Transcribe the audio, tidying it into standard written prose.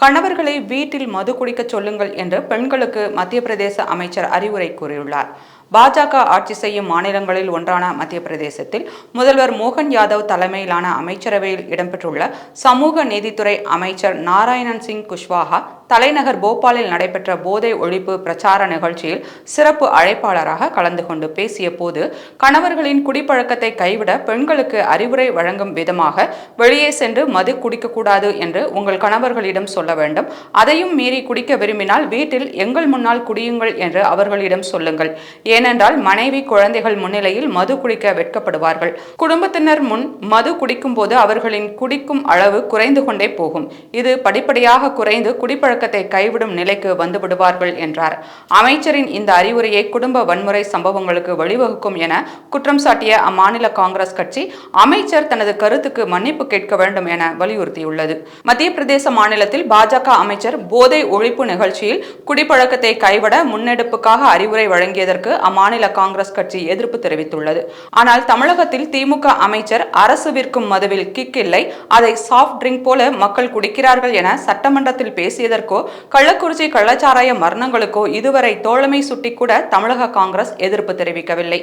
கணவர்களை வீட்டில் மது குடிக்க சொல்லுங்கள் என்று பெண்களுக்கு மத்திய பிரதேச அமைச்சர் அறிவுரை கூறியுள்ளார். பாஜக ஆட்சி செய்யும் மாநிலங்களில் ஒன்றான மத்திய பிரதேசத்தில் முதல்வர் மோகன் யாதவ் தலைமையிலான அமைச்சரவையில் இடம்பெற்றுள்ள சமூக நீதித்துறை அமைச்சர் நாராயணன் சிங் குஷ்வாஹா தலைநகர் போபாலில் நடைபெற்ற போதை ஒழிப்பு பிரச்சார நிகழ்ச்சியில் சிறப்பு அழைப்பாளராக கலந்து கொண்டு பேசிய போது, கணவர்களின் குடிப்பழக்கத்தை கைவிட பெண்களுக்கு அறிவுரை வழங்கும் விதமாக வெளியே சென்று மது குடிக்கக்கூடாது என்று உங்கள் கணவர்களிடம் சொல்ல வேண்டும். அதையும் மீறி குடிக்க விரும்பினால் வீட்டில் எங்கள் முன்னால் குடியுங்கள் என்று அவர்களிடம் சொல்லுங்கள். ஏனென்றால் மனைவி, குழந்தைகள் முன்னிலையில் மது குடிக்க வெட்கப்படுவார்கள். குடும்பத்தினர் முன் மது குடிக்கும் போது அவர்களின் குடிக்கும் அளவு குறைந்து கொண்டே போகும். இது படிப்படியாக குறைந்து குடிப்பழக்கத்தை கைவிடும் நிலைக்கு வந்துவிடுவார்கள் என்றார். அமைச்சரின் இந்த அறிவுரையை குடும்ப வன்முறை சம்பவங்களுக்கு வழிவகுக்கும் என குற்றம் சாட்டிய அம்மாநில காங்கிரஸ் கட்சி, அமைச்சர் தனது கருத்துக்கு மன்னிப்பு கேட்க வேண்டும் என வலியுறுத்தியுள்ளது. மத்திய பிரதேச மாநிலத்தில் பாஜக அமைச்சர் போதை ஒழிப்பு நிகழ்ச்சியில் குடிப்பழக்கத்தை கைவிட முன்னெடுப்புக்காக அறிவுரை வழங்கியதற்கு அம்மாநில காங்கிரஸ் கட்சி எதிர்ப்பு தெரிவித்துள்ளது. ஆனால் தமிழகத்தில் திமுக அமைச்சர் அரசு விற்கும் மதுவில் கிக் இல்லை, அதை சாஃப்ட் ட்ரிங்க் போல மக்கள் குடிக்கிறார்கள் என சட்டமன்றத்தில் பேசியதற்கோ, கள்ளக்குறிச்சி கள்ளச்சாராய மரணங்களுக்கோ இதுவரை தோழமை சுட்டி கூட தமிழக காங்கிரஸ் எதிர்ப்பு தெரிவிக்கவில்லை.